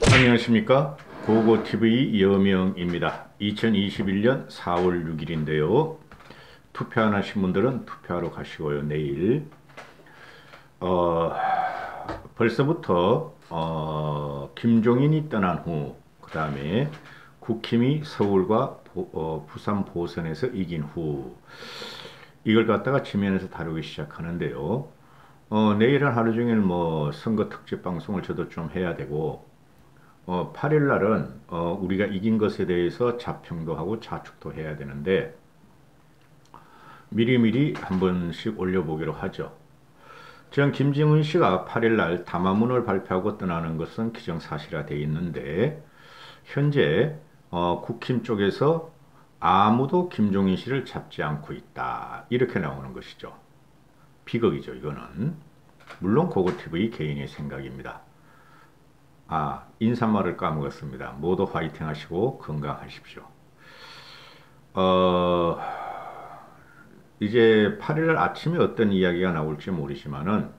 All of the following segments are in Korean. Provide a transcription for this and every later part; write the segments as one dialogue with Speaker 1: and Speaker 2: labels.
Speaker 1: 안녕하십니까, 고고TV 여명입니다. 2021년 4월 6일인데요 투표 안 하신 분들은 투표하러 가시고요. 내일 벌써부터 김종인이 떠난 후, 그 다음에 국힘이 서울과 부산 보선에서 이긴 후, 이걸 갖다가 지면에서 다루기 시작하는데요. 내일은 하루 종일 뭐 선거 특집 방송을 저도 좀 해야 되고, 8일 날은 우리가 이긴 것에 대해서 자평도 하고 자축도 해야 되는데, 미리미리 한 번씩 올려보기로 하죠. 전 김정은 씨가 8일 날 담화문을 발표하고 떠나는 것은 기정사실화되어 있는데, 현재 국힘 쪽에서 아무도 김종인 씨를 잡지 않고 있다, 이렇게 나오는 것이죠. 비극이죠, 이거는. 물론 고고TV 개인의 생각입니다. 인사말을 까먹었습니다. 모두 화이팅 하시고 건강하십시오. 이제 8일 아침에 어떤 이야기가 나올지 모르지만은,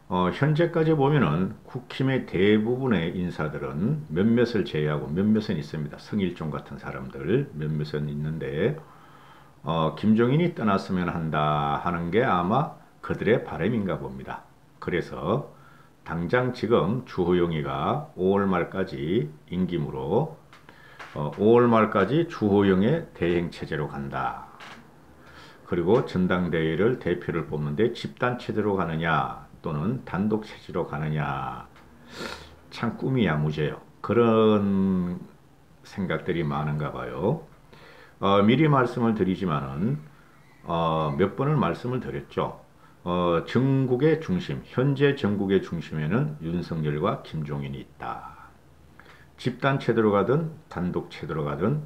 Speaker 1: 현재까지 보면은 국힘의 대부분의 인사들은 몇몇을 제외하고, 몇몇은 있습니다. 성일종 같은 사람들 몇몇은 있는데, 김종인이 떠났으면 한다 하는 게 아마 그들의 바람인가 봅니다. 그래서 당장 지금 주호영이가 5월 말까지 임기므로 5월 말까지 주호영의 대행체제로 간다. 그리고 전당대회를 대표를 뽑는데 집단체제로 가느냐 또는 단독체제로 가느냐, 참 꿈이 야무져요. 그런 생각들이 많은가 봐요. 미리 말씀을 드리지만은 몇 번을 말씀을 드렸죠. 전국의 중심, 현재 전국의 중심에는 윤석열과 김종인이 있다. 집단체제로 가든 단독체제로 가든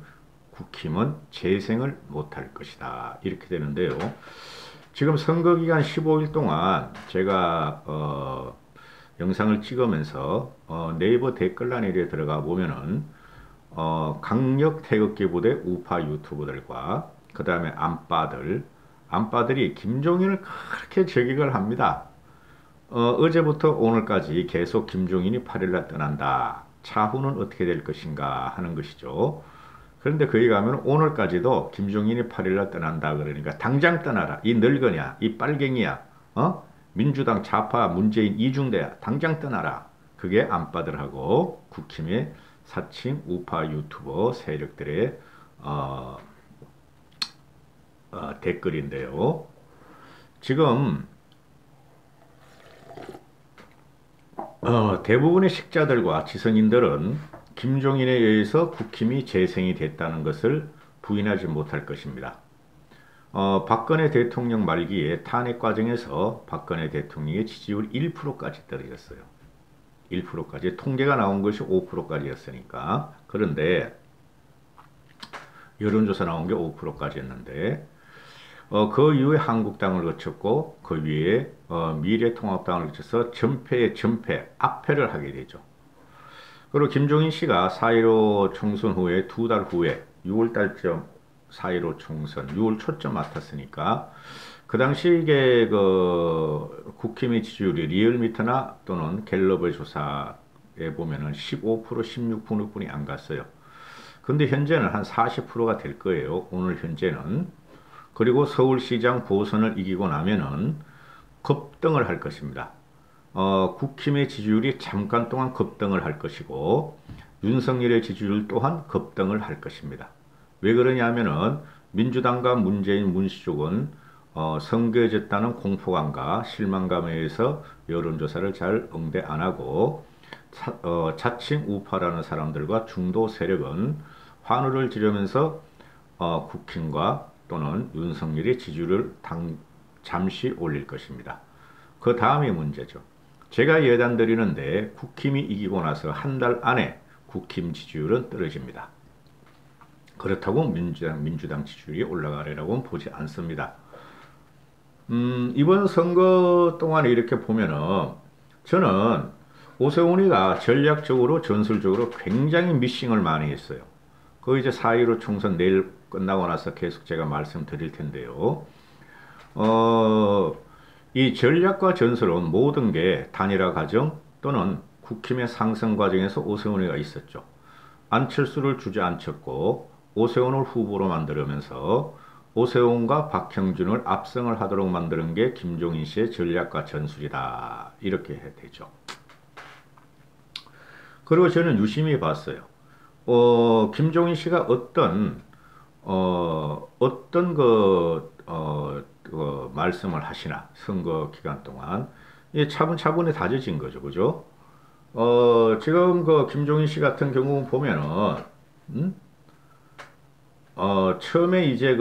Speaker 1: 국힘은 재생을 못할 것이다, 이렇게 되는데요. 지금 선거기간 15일 동안 제가 영상을 찍으면서 네이버 댓글란에 들어가 보면은 강력 태극기 부대 우파 유튜버들과 그 다음에 안빠들이 김종인을 그렇게 저격을 합니다. 어제부터 오늘까지 계속 김종인이 8일날 떠난다, 차후는 어떻게 될 것인가 하는 것이죠. 그런데 거기 가면 오늘까지도 김종인이 8일날 떠난다 그러니까 당장 떠나라, 이 늙으냐, 이 빨갱이야, 민주당 좌파 문재인 이중대야, 당장 떠나라. 그게 안빠들하고 국힘의 사칭 우파 유튜버 세력들의 댓글인데요. 지금 대부분의 식자들과 지성인들은 김종인에 의해서 국힘이 재생이 됐다는 것을 부인하지 못할 것입니다. 박근혜 대통령 말기에 탄핵 과정에서 박근혜 대통령의 지지율 1%까지 떨어졌어요. 1%까지, 통계가 나온 것이 5%까지였으니까. 그런데 여론조사 나온 게 5%까지였는데, 그 이후에 한국당을 거쳤고 그 위에 미래통합당을 거쳐서 전패에 압패를 하게 되죠. 그리고 김종인 씨가 4.15 총선 후에 2달 후에 6월달쯤 4.15 총선 6월 초쯤 맡았으니까, 그 당시 이게 그 국힘의 지지율이 리얼미터나 또는 갤럽의 조사에 보면은 15%, 16%뿐이 안 갔어요. 근데 현재는 한 40%가 될 거예요, 오늘 현재는. 그리고 서울시장 보선을 이기고 나면은 급등을 할 것입니다. 국힘의 지지율이 잠깐 동안 급등을 할 것이고, 윤석열의 지지율 또한 급등을 할 것입니다. 왜 그러냐면은 민주당과 문재인 문씨 쪽은 선거해졌다는 공포감과 실망감에 의해서 여론조사를 잘 응대 안 하고, 자칭 우파라는 사람들과 중도 세력은 환호를 지르면서 국힘과 또는 윤석열의 지지율을 잠시 올릴 것입니다. 그 다음이 문제죠. 제가 예단 드리는데 국힘이 이기고 나서 한 달 안에 국힘 지지율은 떨어집니다. 그렇다고 민주당 지지율이 올라가리라고는 보지 않습니다. 이번 선거 동안에 이렇게 보면은 저는 오세훈이가 전략적으로 전술적으로 굉장히 미싱을 많이 했어요. 그 이제 4.15 총선 내일 끝나고 나서 계속 제가 말씀드릴 텐데요. 이 전략과 전술은 모든 게 단일화 과정 또는 국힘의 상승 과정에서 오세훈이가 있었죠. 안철수를 주저앉혔고 오세훈을 후보로 만들면서 오세훈과 박형준을 압승을 하도록 만드는 게 김종인 씨의 전략과 전술이다. 이렇게 되죠. 그리고 저는 유심히 봤어요. 김종인 씨가 어떤 그 말씀을 하시나, 선거 기간 동안. 이 차분차분히 다져진 거죠. 그죠? 지금 그 김종인 씨 같은 경우 보면은, 음? 처음에 이제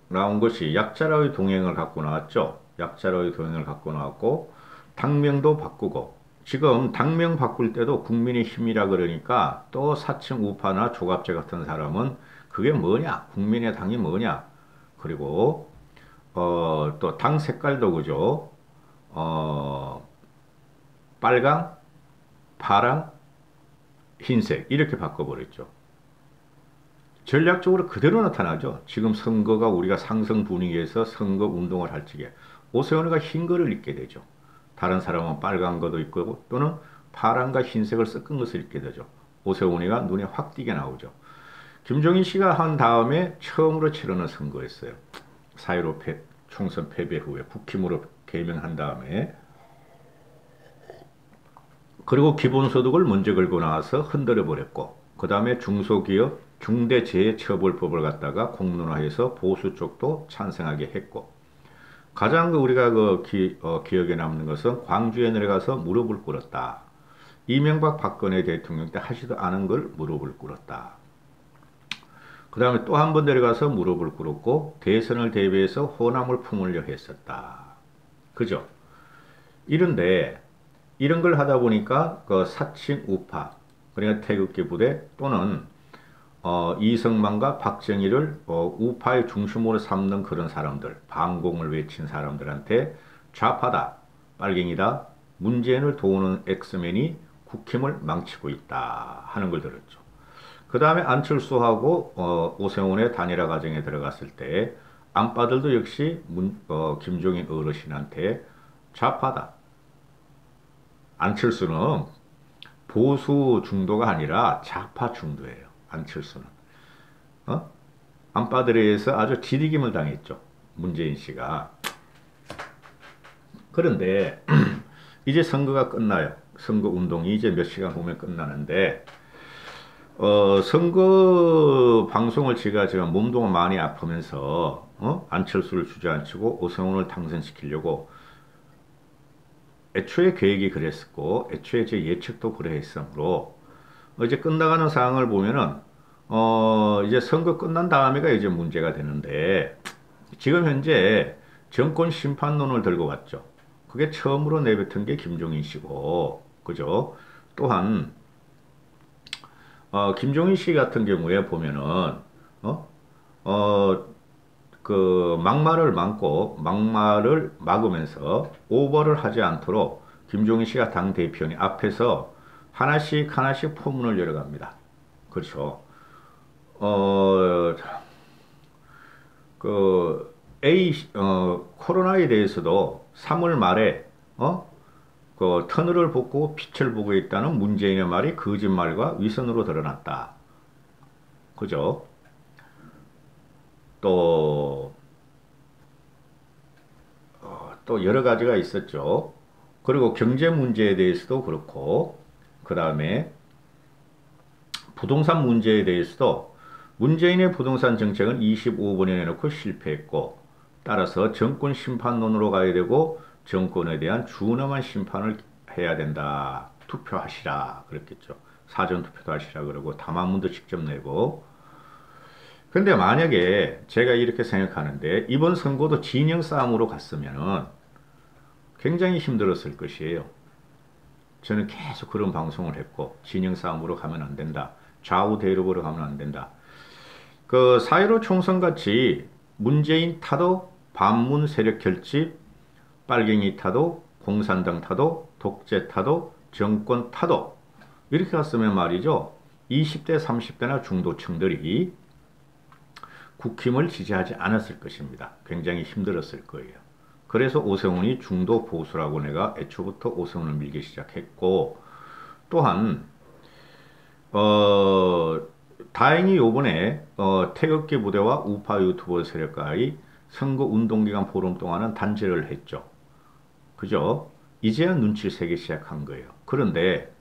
Speaker 1: 나온 것이 약자라의 동행을 갖고 나왔죠. 약자라의 동행을 갖고 나왔고, 당명도 바꾸고, 지금 당명 바꿀 때도 국민의힘이라 그러니까 또 사층 우파나 조갑제 같은 사람은 그게 뭐냐? 국민의당이 뭐냐? 그리고, 또 당 색깔도 그죠? 어, 빨강, 파랑, 흰색 이렇게 바꿔버렸죠. 전략적으로 그대로 나타나죠. 지금 선거가 우리가 상승 분위기에서 선거 운동을 할 적에 오세훈이가 흰 거를 입게 되죠. 다른 사람은 빨간 것도 있고 또는 파란과 흰색을 섞은 것을 입게 되죠. 오세훈이가 눈에 확 띄게 나오죠. 김종인 씨가 한 다음에 처음으로 치르는 선거였어요. 4.15 총선 패배 후에 국힘으로 개명한 다음에 그리고 기본소득을 먼저 걸고 나와서 흔들어 버렸고 그 다음에 중소기업 중대재해처벌법을 갖다가 공론화해서 보수 쪽도 찬성하게 했고 가장 우리가 기억에 남는 것은 광주에 내려가서 무릎을 꿇었다. 이명박 박근혜 대통령 때 하지도 않은 걸 무릎을 꿇었다. 그 다음에 또 한 번 내려가서 무릎을 꿇었고 대선을 대비해서 호남을 품으려 했었다. 그죠? 이런데 이런 걸 하다 보니까 그 사칭 우파 그러니까 태극기 부대 또는 이성만과 박정희를 우파의 중심으로 삼는 그런 사람들, 반공을 외친 사람들한테 좌파다, 빨갱이다, 문재인을 도우는 엑스맨이 국힘을 망치고 있다 하는 걸 들었죠. 그 다음에 안철수하고 오세훈의 단일화 과정에 들어갔을 때 안빠들도 역시 김종인 어르신한테 좌파다. 안철수는 보수 중도가 아니라 좌파 중도예요. 안철수는. 안빠들에 의해서 아주 디디김을 당했죠. 문재인 씨가. 그런데 이제 선거가 끝나요. 선거 운동이 이제 몇 시간 후면 끝나는데 선거 방송을 제가 몸도 많이 아프면서 안철수를 주저앉히고 오세훈을 당선시키려고 애초에 계획이 그랬었고 애초에 제 예측도 그래했으므로 이제 끝나가는 상황을 보면은 이제 선거 끝난 다음에가 이제 문제가 되는데 지금 현재 정권 심판론을 들고 왔죠. 그게 처음으로 내뱉은 게 김종인 씨고 그죠? 또한 김종인 씨 같은 경우에 보면은 막말을 막으면서 오버를 하지 않도록 김종인 씨가 당 대표니 앞에서 하나씩 포문을 열어갑니다. 그렇죠. 코로나에 대해서도 3월 말에 터널을 붓고 빛을 보고 있다는 문재인의 말이 거짓말과 위선으로 드러났다. 그죠? 또 여러 가지가 있었죠. 그리고 경제 문제에 대해서도 그렇고, 그 다음에 부동산 문제에 대해서도 문재인의 부동산 정책은 25번에 내놓고 실패했고, 따라서 정권 심판론으로 가야 되고, 정권에 대한 준엄한 심판을 해야 된다. 투표하시라. 그랬겠죠. 사전투표도 하시라 그러고, 담화문도 직접 내고, 근데 만약에 제가 이렇게 생각하는데 이번 선거도 진영 싸움으로 갔으면 굉장히 힘들었을 것이에요. 저는 계속 그런 방송을 했고 진영 싸움으로 가면 안 된다. 좌우 대립으로 가면 안 된다. 그 4.15 총선 같이 문재인 타도 반문 세력 결집, 빨갱이 타도, 공산당 타도, 독재 타도, 정권 타도 이렇게 갔으면 말이죠. 20대, 30대나 중도층들이 국힘을 지지하지 않았을 것입니다. 굉장히 힘들었을 거예요. 그래서 오세훈이 중도 보수라고 내가 애초부터 오세훈을 밀기 시작했고 또한 어, 다행히 요번에 태극기 부대와 우파 유튜버 세력과의 선거 운동기간 보름 동안은 단절을 했죠. 그죠? 이제야 눈치를 채기 시작한 거예요. 그런데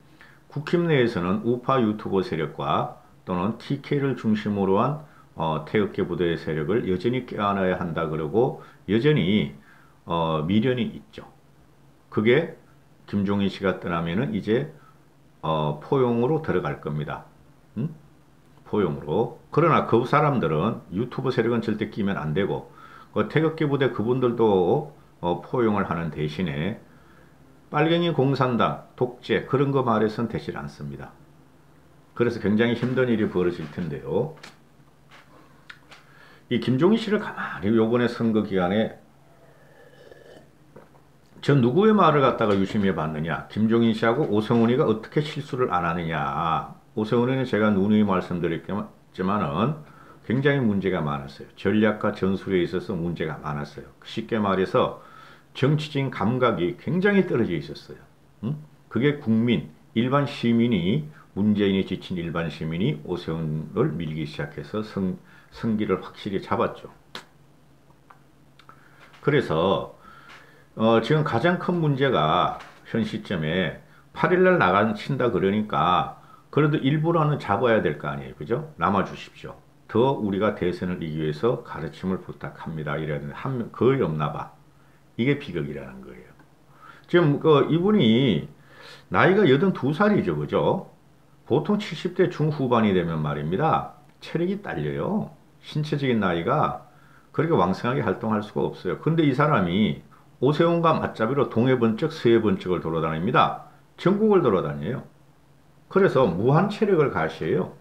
Speaker 1: 국힘 내에서는 우파 유튜버 세력과 또는 TK를 중심으로 한 태극기 부대의 세력을 여전히 껴안아야 한다 그러고 여전히 미련이 있죠. 그게 김종인 씨가 떠나면은 이제 포용으로 들어갈 겁니다. 응? 포용으로. 그러나 그 사람들은 유튜브 세력은 절대 끼면 안 되고 그 태극기 부대 그분들도 포용을 하는 대신에 빨갱이 공산당, 독재 그런 거 말해서는 되질 않습니다. 그래서 굉장히 힘든 일이 벌어질 텐데요. 이 김종인 씨를 가만히 요번에 선거 기간에 저 누구의 말을 갖다가 유심히 봤느냐. 김종인 씨하고 오세훈이가 어떻게 실수를 안 하느냐. 오세훈이는 제가 누누이 말씀드렸지만은 굉장히 문제가 많았어요. 전략과 전술에 있어서 문제가 많았어요. 쉽게 말해서 정치적인 감각이 굉장히 떨어져 있었어요. 응? 그게 국민, 일반 시민이 문재인이 지친 일반 시민이 오세훈을 밀기 시작해서 성기를 확실히 잡았죠. 그래서 지금 가장 큰 문제가 현 시점에 8일날 나간친다 그러니까 그래도 일부러는 잡아야 될 거 아니에요. 그죠? 남아주십시오. 더 우리가 대선을 이기기 위해서 가르침을 부탁합니다. 이랬는데 거의 없나 봐. 이게 비극이라는 거예요. 지금 이분이 나이가 82살이죠. 그죠? 보통 70대 중후반이 되면 말입니다. 체력이 딸려요. 신체적인 나이가 그렇게 왕성하게 활동할 수가 없어요. 근데 이 사람이 오세훈과 맞잡이로 동해번쩍 서해번쩍을 돌아다닙니다. 전국을 돌아다녀요. 그래서 무한 체력을 가시해요.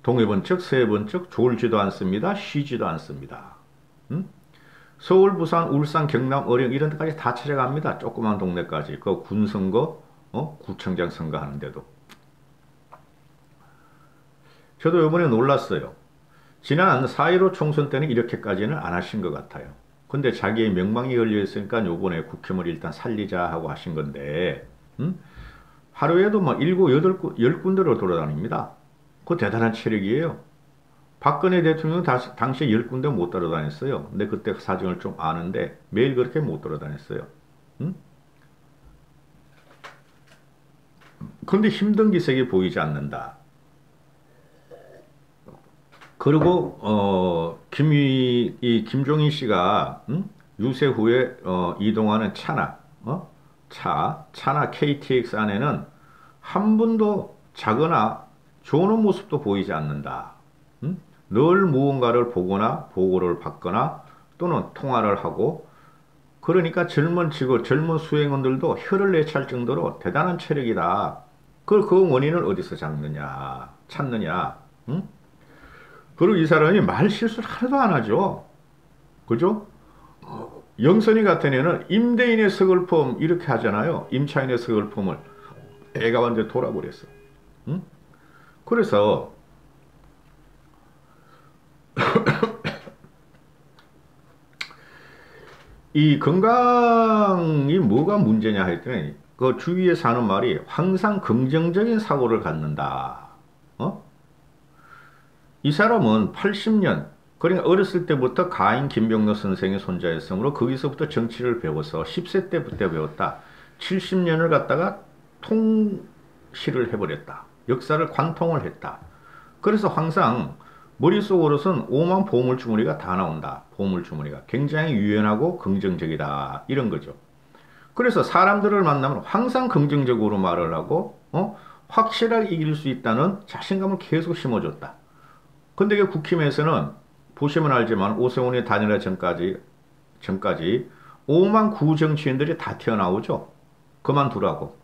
Speaker 1: 동해번쩍 서해번쩍 졸지도 않습니다. 쉬지도 않습니다. 서울, 부산, 울산, 경남, 어령 이런 데까지 다 찾아갑니다. 조그만 동네까지. 그 군선거, 구청장 선거 하는데도. 저도 이번에 놀랐어요. 지난 4.15 총선 때는 이렇게까지는 안 하신 것 같아요. 근데 자기의 명망이 걸려있으니까 요번에 국힘을 일단 살리자 하고 하신 건데, 하루에도 뭐 7, 8, 10군데로 돌아다닙니다. 그거 대단한 체력이에요. 박근혜 대통령 당시에 10군데 못 돌아다녔어요. 근데 그때 사정을 좀 아는데 매일 그렇게 못 돌아다녔어요. 근데 힘든 기색이 보이지 않는다. 그리고 김종인 씨가 유세 후에 이동하는 차나 KTX 안에는 한 분도 자거나 조는 모습도 보이지 않는다. 늘 무언가를 보거나 보고를 받거나 또는 통화를 하고 그러니까 젊은 수행원들도 혀를 내찰 정도로 대단한 체력이다. 그 원인을 어디서 찾느냐. 그리고 이 사람이 말 실수를 하나도 안 하죠. 그죠? 영선이 같은 애는 임대인의 서글픔 이렇게 하잖아요. 임차인의 서글픔을 애가 완전 돌아버렸어. 그래서 이 건강이 뭐가 문제냐 했더니 그 주위에서 하는 말이 항상 긍정적인 사고를 갖는다. 이 사람은 80년 그러니까 어렸을 때부터 가인 김병로 선생의 손자였으므로 거기서부터 정치를 배워서 10세 때부터 배웠다. 70년을 갖다가 통실을 해버렸다. 역사를 관통을 했다. 그래서 항상 머릿속으로선 오만 보물주머니가 다 나온다. 보물주머니가 굉장히 유연하고 긍정적이다. 이런 거죠. 그래서 사람들을 만나면 항상 긍정적으로 말을 하고 확실하게 이길 수 있다는 자신감을 계속 심어줬다. 근데 그 국힘에서는 보시면 알지만 오세훈이 단일화 전까지 5만 구정치인들이 다 튀어나오죠. 그만두라고.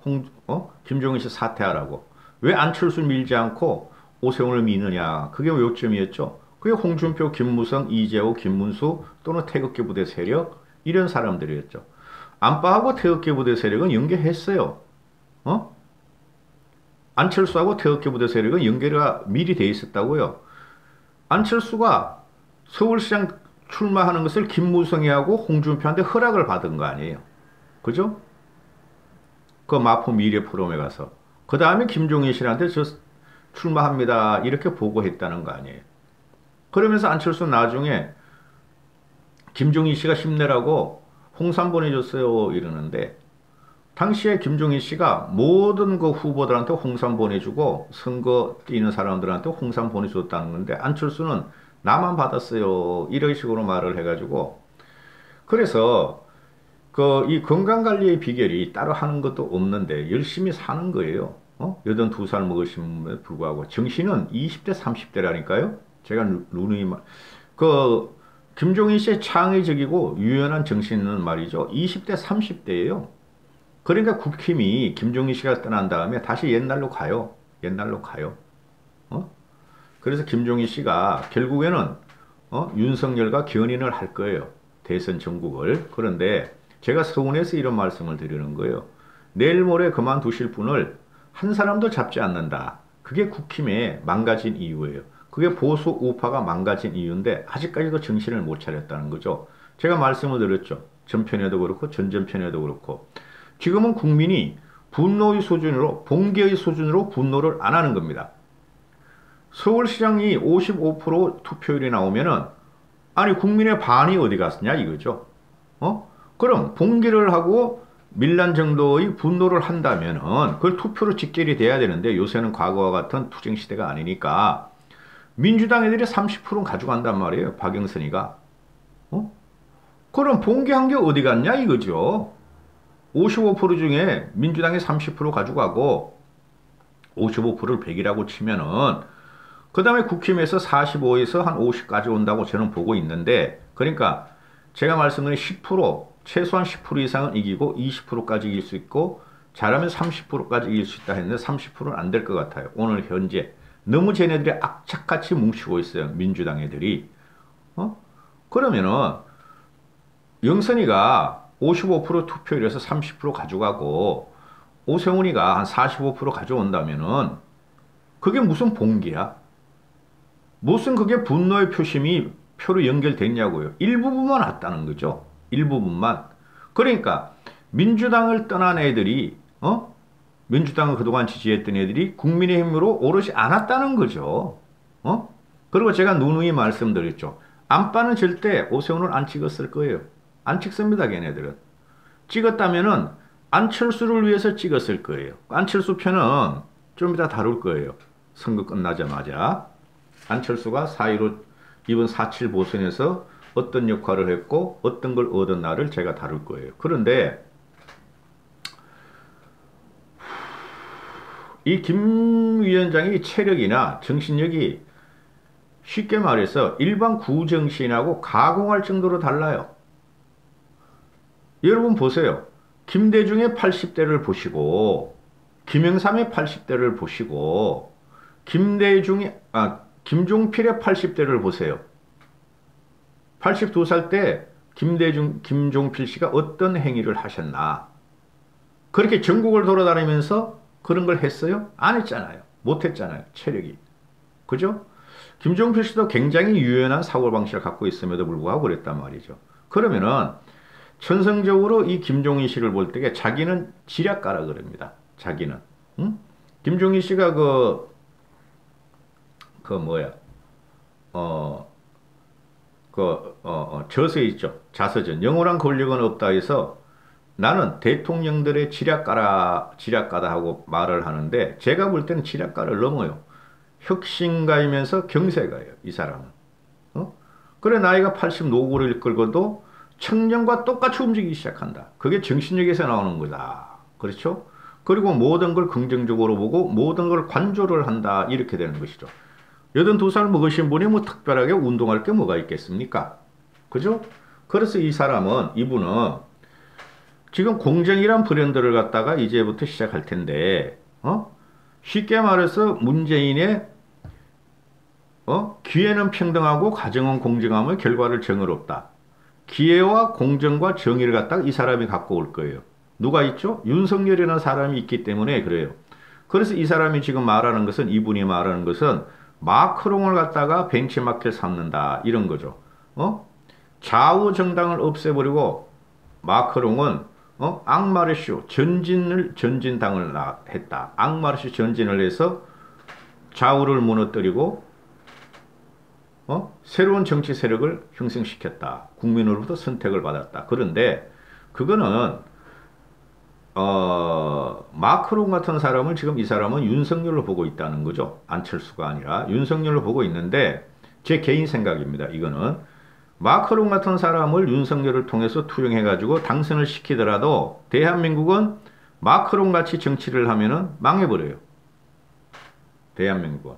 Speaker 1: 김종인 씨 사퇴하라고. 왜 안철수 밀지 않고 오세훈을 미느냐. 그게 요점이었죠. 그게 홍준표, 김무성, 이재호, 김문수 또는 태극기 부대 세력 이런 사람들이었죠. 안빠하고 태극기 부대 세력은 연계했어요. 안철수하고 태극기 부대 세력은 연계가 미리 돼 있었다고요. 안철수가 서울시장 출마하는 것을 김무성이 하고 홍준표한테 허락을 받은 거 아니에요. 그죠? 그 마포 미래 포럼에 가서. 그 다음에 김종인 씨한테 저 출마합니다. 이렇게 보고했다는 거 아니에요. 그러면서 안철수 나중에 김종인 씨가 힘내라고 홍삼 보내줬어요. 이러는데 당시에 김종인 씨가 모든 그 후보들한테 홍삼 보내주고 선거 뛰는 사람들한테 홍삼 보내줬다는 건데 안철수는 나만 받았어요. 이런 식으로 말을 해가지고 그래서 그 이 건강관리의 비결이 따로 하는 것도 없는데 열심히 사는 거예요. 82살 먹으심에 불구하고 정신은 20대 30대라니까요. 제가 누누이 그 김종인 씨의 창의적이고 유연한 정신은 말이죠. 20대 30대예요. 그러니까 국힘이 김종인 씨가 떠난 다음에 다시 옛날로 가요. 옛날로 가요. 그래서 김종인 씨가 결국에는 윤석열과 견인을 할 거예요. 대선 전국을. 그런데 제가 서운해서 이런 말씀을 드리는 거예요. 내일 모레 그만두실 분을 한 사람도 잡지 않는다. 그게 국힘의 망가진 이유예요. 그게 보수 우파가 망가진 이유인데 아직까지도 정신을 못 차렸다는 거죠. 제가 말씀을 드렸죠. 전편에도 그렇고 전전편에도 그렇고 지금은 국민이 분노의 수준으로 봉기의 수준으로 분노를 안 하는 겁니다. 서울시장이 55% 투표율이 나오면은 아니 국민의 반이 어디 갔냐 이거죠. 그럼 봉기를 하고 밀란 정도의 분노를 한다면은 그걸 투표로 직결이 돼야 되는데 요새는 과거와 같은 투쟁 시대가 아니니까 민주당 애들이 30%는 가져간단 말이에요. 박영선이가. 그럼 봉기한 게 어디 갔냐 이거죠. 55% 중에 민주당이 30% 가져가고 55%를 100이라고 치면은 그 다음에 국힘에서 45에서 한 50까지 온다고 저는 보고 있는데 그러니까 제가 말씀드린 10% 최소한 10% 이상은 이기고 20%까지 이길 수 있고 잘하면 30%까지 이길 수 있다 했는데 30%는 안 될 것 같아요. 오늘 현재 너무 쟤네들이 악착같이 뭉치고 있어요. 민주당 애들이. 그러면은 영선이가 55% 투표율에서 30% 가져가고 오세훈이가 한 45% 가져온다면은 그게 무슨 봉기야? 무슨 그게 분노의 표심이 표로 연결됐냐고요. 일부분만 왔다는 거죠. 일부분만. 그러니까 민주당을 떠난 애들이 민주당을 그동안 지지했던 애들이 국민의힘으로 오롯이 안 왔다는 거죠. 그리고 제가 누누이 말씀드렸죠. 안빠는 절대 오세훈을 안 찍었을 거예요. 안 찍습니다, 걔네들은. 찍었다면은 안철수를 위해서 찍었을 거예요. 안철수 편은 좀 이따 다룰 거예요. 선거 끝나자마자. 안철수가 4.15 이번 4.7 보선에서 어떤 역할을 했고 어떤 걸 얻었나를 제가 다룰 거예요. 그런데 이 김 위원장의 체력이나 정신력이 쉽게 말해서 일반 구정신하고 가공할 정도로 달라요. 여러분 보세요. 김대중의 80대를 보시고 김영삼의 80대를 보시고 김종필의 80대를 보세요. 82살 때 김종필 씨가 어떤 행위를 하셨나? 그렇게 전국을 돌아다니면서 그런 걸 했어요? 안 했잖아요. 못 했잖아요. 체력이. 그죠? 김종필 씨도 굉장히 유연한 사고방식을 갖고 있음에도 불구하고 그랬단 말이죠. 그러면은 천성적으로 이 김종인 씨를 볼 때 자기는 지략가라 그럽니다. 자기는. 응? 김종인 씨가 저서 있죠. 자서전. 영원한 권력은 없다 해서 나는 대통령들의 지략가다 하고 말을 하는데 제가 볼 때는 지략가를 넘어요. 혁신가이면서 경세가예요. 이 사람은. 그래 나이가 80 노고를 이끌고도 청년과 똑같이 움직이기 시작한다. 그게 정신력에서 나오는 거다. 그렇죠? 그리고 모든 걸 긍정적으로 보고 모든 걸 관조를 한다. 이렇게 되는 것이죠. 82살 먹으신 분이 뭐 특별하게 운동할 게 뭐가 있겠습니까? 그죠? 그래서 이분은 지금 공정이란 브랜드를 갖다가 이제부터 시작할 텐데, 쉽게 말해서 문재인의, 기회는 평등하고 가정은 공정하며 결과를 정을 없다. 기회와 공정과 정의를 갖다가 이 사람이 갖고 올 거예요. 누가 있죠? 윤석열이라는 사람이 있기 때문에 그래요. 그래서 이 사람이 지금 말하는 것은, 이분이 말하는 것은 마크롱을 갖다가 벤치마크를 삼는다. 이런 거죠. 좌우 정당을 없애버리고 마크롱은 앙마르슈 전진당을 했다. 앙마르슈 전진을 해서 좌우를 무너뜨리고 새로운 정치 세력을 형성시켰다. 국민으로부터 선택을 받았다. 그런데 그거는 마크롱 같은 사람을 지금 이 사람은 윤석열로 보고 있다는 거죠. 안철수가 아니라 윤석열로 보고 있는데 제 개인 생각입니다. 이거는 마크롱 같은 사람을 윤석열을 통해서 투영해가지고 당선을 시키더라도 대한민국은 마크롱 같이 정치를 하면은 망해버려요. 대한민국은.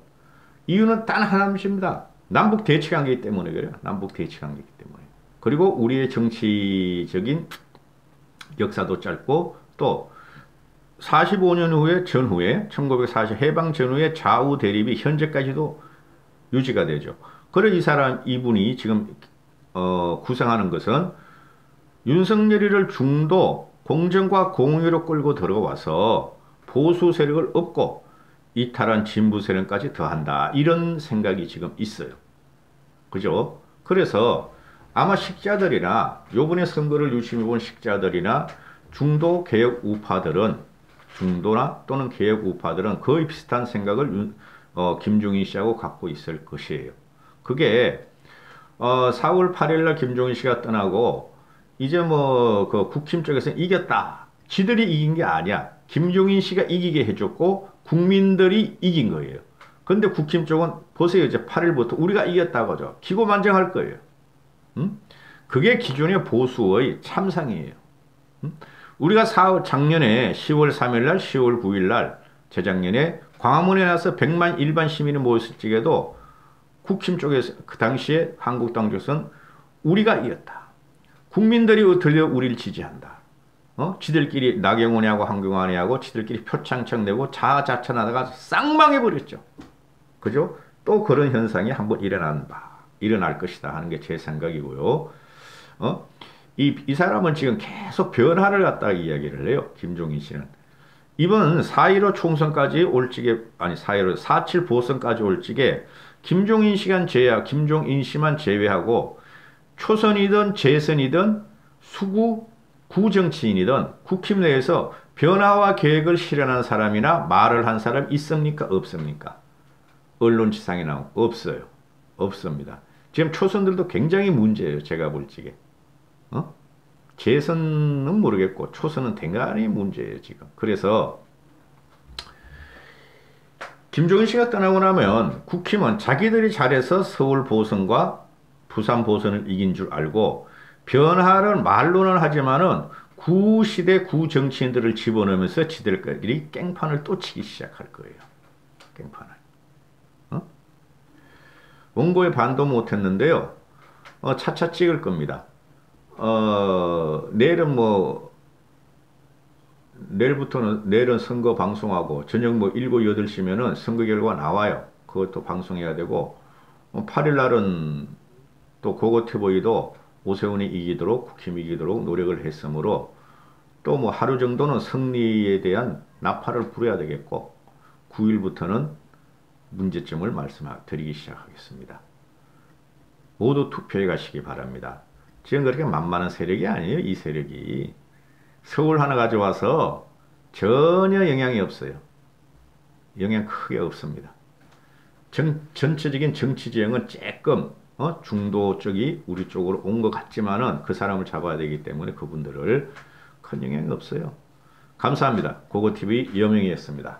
Speaker 1: 이유는 단 하나입니다. 남북 대치관계이기 때문에 그래요. 남북 대치관계이기 때문에. 그리고 우리의 정치적인 역사도 짧고 또 45년 후에 전후에 1940 해방 전후에 좌우 대립이 현재까지도 유지가 되죠. 그래 이분이 지금 구상하는 것은 윤석열이를 중도 공정과 공의로 끌고 들어와서 보수 세력을 엎고 이탈한 진보 세력까지 더한다. 이런 생각이 지금 있어요. 그죠? 그래서 아마 식자들이나 요번에 선거를 유심히 본 식자들이나 중도 개혁 우파들은 중도나 또는 개혁 우파들은 거의 비슷한 생각을 김종인 씨하고 갖고 있을 것이에요. 그게 4월 8일 날 김종인 씨가 떠나고 이제 뭐 그 국힘 쪽에서는 이겼다. 지들이 이긴 게 아니야. 김종인 씨가 이기게 해줬고 국민들이 이긴 거예요. 근데 국힘 쪽은 보세요. 이제 8일부터 우리가 이겼다고 하죠. 기고만장할 거예요. 그게 기존의 보수의 참상이에요. 우리가 작년에 10월 3일 날, 10월 9일 날, 재작년에 광화문에 나서 100만 일반 시민이 모였을 적에도 국힘 쪽에서 그 당시에 한국당 쪽에서는 우리가 이겼다. 국민들이 들려 우리를 지지한다. 지들끼리 나경원이하고 한경환이하고 지들끼리 표창청 내고 자자천하다가 쌍망해버렸죠. 그죠? 또 그런 현상이 한번 일어날 것이다 하는 게 제 생각이고요. 이 사람은 지금 계속 변화를 갖다가 이야기를 해요. 김종인 씨는. 이번 4.15 총선까지 올 적에, 아니 4.7 보선까지 올 적에 김종인 씨만 제외하고 초선이든 재선이든 수구 구정치인이든 국힘 내에서 변화와 계획을 실현한 사람이나 말을 한 사람 있습니까? 없습니까? 언론지상에 나온 없어요. 없습니다. 지금 초선들도 굉장히 문제예요. 제가 볼 적에. 재선은 모르겠고 초선은 대단히 문제예요. 지금. 그래서 김종인 씨가 떠나고 나면 국힘은 자기들이 잘해서 서울 보선과 부산 보선을 이긴 줄 알고 변화를 말로는 하지만은 구시대 구정치인들을 집어넣으면서 지들끼리 깽판을 또 치기 시작할 거예요. 깽판을. 원고에 반도 못했는데요. 차차 찍을 겁니다. 내일은 선거 방송하고 저녁 7, 8시면은 선거 결과 나와요. 그것도 방송해야 되고 8일 날은 또 고고TV도 오세훈이 이기도록 국힘이 이기도록 노력을 했으므로 또 뭐 하루 정도는 승리에 대한 나팔을 불어야 되겠고 9일부터는 문제점을 말씀드리기 시작하겠습니다. 모두 투표해 가시기 바랍니다. 지금 그렇게 만만한 세력이 아니에요. 이 세력이. 서울 하나 가져와서 전혀 영향이 없어요. 영향 크게 없습니다. 전체적인 정치 지형은 조금 중도 쪽이 우리 쪽으로 온 것 같지만은 그 사람을 잡아야 되기 때문에 그분들을 큰 영향이 없어요. 감사합니다. 고고TV 여명이었습니다.